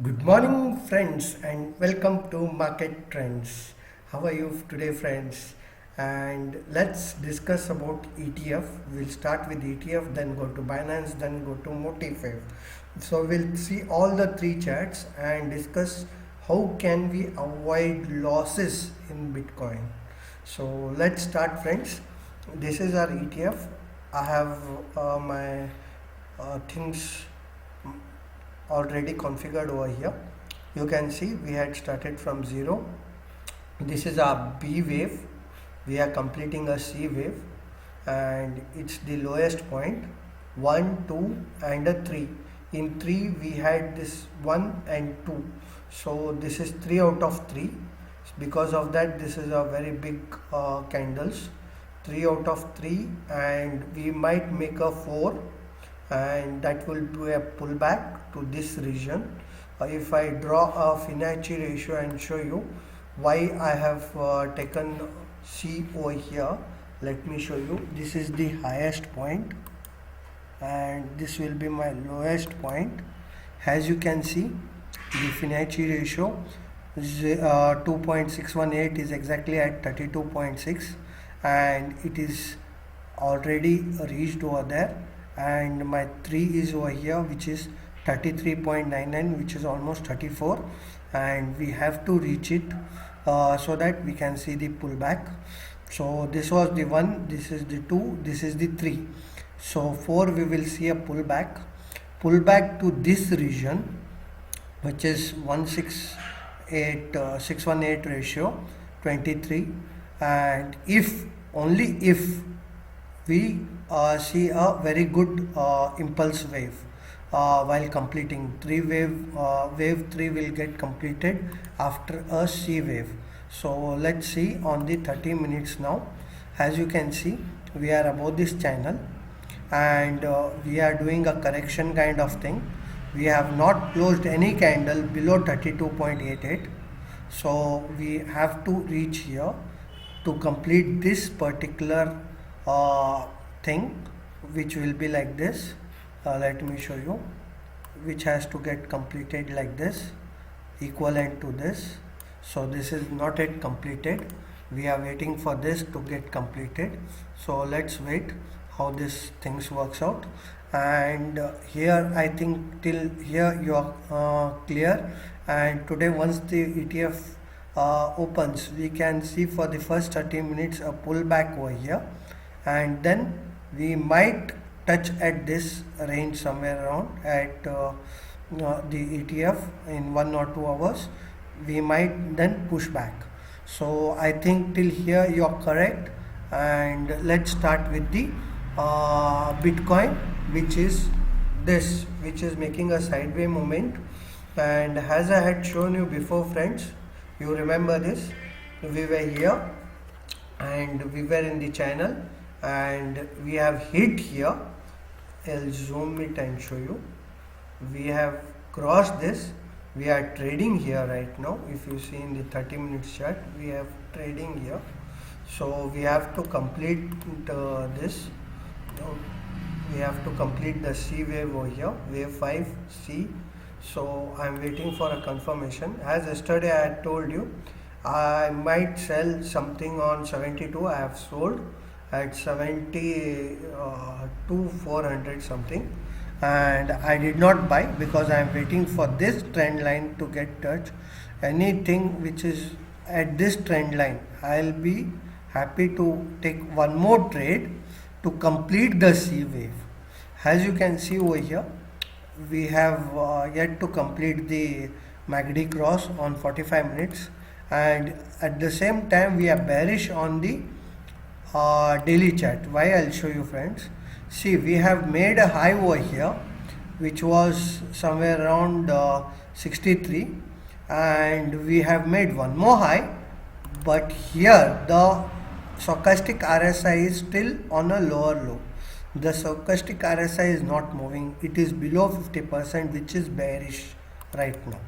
Good morning, friends, and welcome to Market Trends. How are you today, friends? And let's discuss about ETF. We'll start with ETF, then go to Binance, then go to Motifave. So we'll see all the three charts and discuss how can we avoid losses in Bitcoin. So let's start, friends. This is our ETF. I have my things already configured over here. You can see we had started from 0. This is our B wave. We are completing a C wave and it's the lowest point, 1 2 and a 3. In 3 we had this 1 and 2, so this is 3 out of 3. Because of that, this is a very big candles, 3 out of 3, and we might make a 4, and that will be a pullback to this region. If I draw a Fibonacci ratio and show you why I have taken C over here, let me show you. This is the highest point and this will be my lowest point. As you can see, the Fibonacci ratio 2.618 is exactly at 32.6, and it is already reached over there, and my 3 is over here, which is 33.99, which is almost 34, and we have to reach it so that we can see the pullback. So this was the 1, this is the 2, this is the 3. So 4 we will see a pullback to this region, which is 168 ratio 23, and if only if we see a very good impulse wave while completing wave 3 will get completed after a C wave. So let's see on the 30 minutes now. As you can see, we are above this channel and we are doing a correction kind of thing. We have not closed any candle below 32.88, so we have to reach here to complete this particular thing, which will be like this. Let me show you, which has to get completed like this, equivalent to this. So this is not yet completed. We are waiting for this to get completed. So let's wait how this things works out. And here I think till here you are clear. And today once the ETF opens, we can see for the first 30 minutes a pullback over here, and then we might touch at this range somewhere around at the ETF in 1 or 2 hours. We might then push back. So I think till here you are correct, and let's start with the Bitcoin, which is this, which is making a sideways movement. And as I had shown you before, friends, you remember this, we were here and we were in the channel and we have hit here. I'll zoom it and show you. We have crossed this. We are trading here right now. If you see in the 30 minutes chart, we have trading here. So we have to complete this. We have to complete the C wave over here, wave 5 C. So I'm waiting for a confirmation. As yesterday I had told you, I might sell something on 72. I have sold at 72 400 something, and I did not buy because I am waiting for this trend line to get touched. Anything which is at this trend line, I'll be happy to take one more trade to complete the C wave. As you can see over here, we have yet to complete the MACD cross on 45 minutes, and at the same time we are bearish on the daily chart. Why? I'll show you, friends. See, we have made a high over here which was somewhere around 63, and we have made one more high, but here the stochastic RSI is still on a lower low. The stochastic RSI is not moving. It is below 50%, which is bearish right now.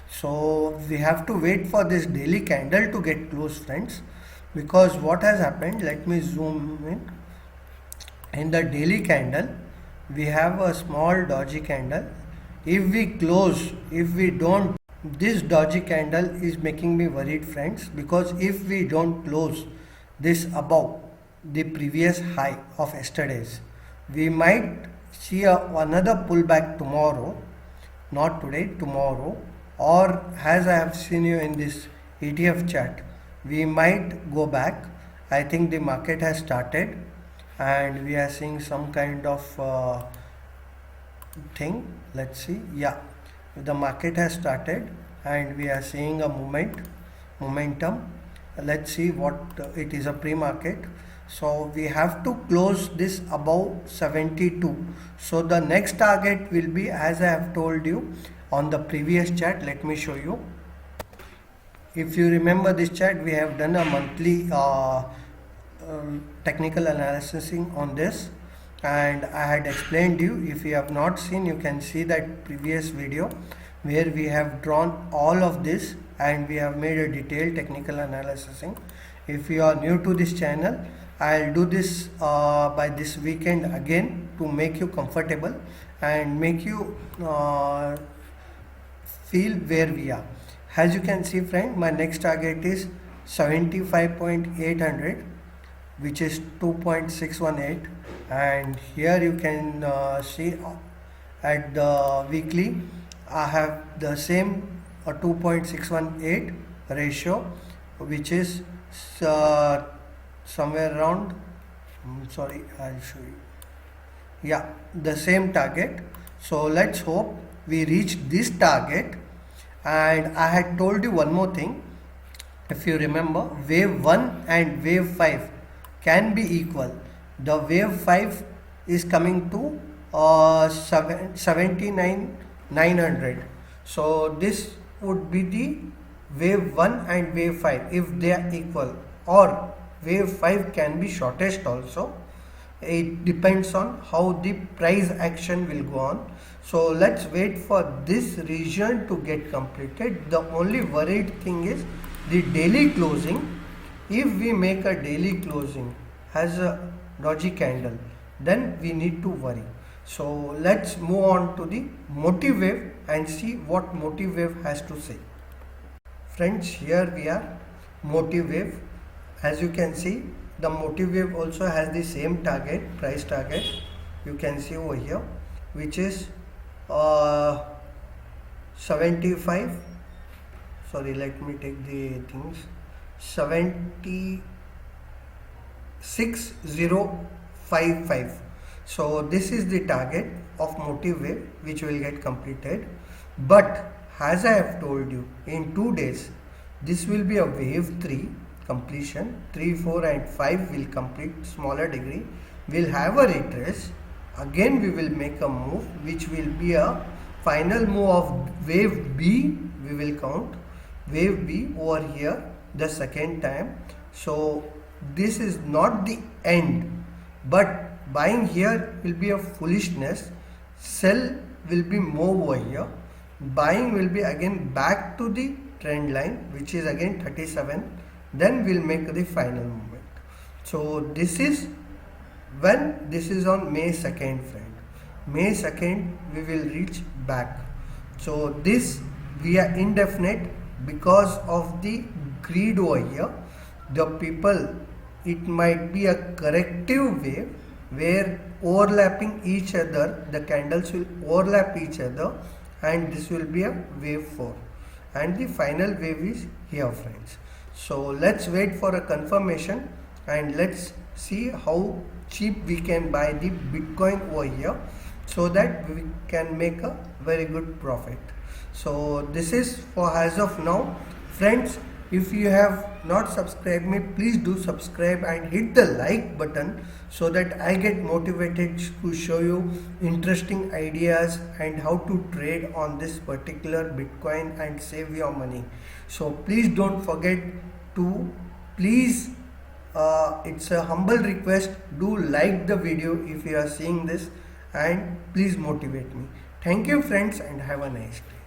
So we have to wait for this daily candle to get closed, friends, because what has happened, let me zoom in the daily candle. We have a small dodgy candle If we close, if we don't, this dodgy candle is making me worried, friends, because if we don't close this above the previous high of yesterday's, we might see another pullback tomorrow, not today, tomorrow, or as I have seen you in this ETF chart, we might go back. I think the market has started and we are seeing some kind of thing. Let's see. Yeah, the market has started and we are seeing a momentum. Let's see what it is, a pre-market. So we have to close this above 72. So the next target will be, as I have told you on the previous chart. Let me show you. If you remember this chart, we have done a monthly technical analysis on this, and I had explained you. If you have not seen, you can see that previous video where we have drawn all of this and we have made a detailed technical analysis. If you are new to this channel, I'll do this by this weekend again to make you comfortable and make you feel where we are. As you can see, friend, my next target is 75.800, which is 2.618, and here you can see at the weekly I have the same 2.618 ratio, which is somewhere around, sorry, I'll show you. Yeah, the same target. So let's hope we reach this target. And I had told you one more thing. If you remember, wave 1 and wave 5 can be equal. The wave 5 is coming to 79,900. So this would be the wave 1 and wave 5 if they are equal, or wave 5 can be shortest also. It depends on how the price action will go on. So let's wait for this region to get completed. The only worried thing is the daily closing. If we make a daily closing as a dodgy candle, then we need to worry. So let's move on to the motive wave and see what motive wave has to say. Friends, here we are, motive wave. As you can see, the motive wave also has the same target, price target. You can see over here, which is 75. Sorry, let me take the things. 76055. So this is the target of motive wave which will get completed. But as I have told you, in 2 days, this will be a wave 3 completion. 3, 4 and 5 will complete smaller degree. We'll have a retrace. Again we will make a move which will be a final move of wave B. We will count wave B over here the second time. So this is not the end, but buying here will be a foolishness. Sell will be more over here. Buying will be again back to the trend line, which is again 37. Then we'll make the final movement. So this is when this is on May 2nd, friend. May 2nd we will reach back. So this we are indefinite because of the greed over here. The people, it might be a corrective wave where overlapping each other, the candles will overlap each other, and this will be a wave 4, and the final wave is here, friends. So let's wait for a confirmation and let's see how cheap we can buy the Bitcoin over here so that we can make a very good profit. So this is for as of now, friends. If you have not subscribed me, please do subscribe and hit the like button so that I get motivated to show you interesting ideas and how to trade on this particular Bitcoin and save your money. So please don't forget to it's a humble request, do like the video if you are seeing this, and please motivate me. Thank you, friends, and have a nice day.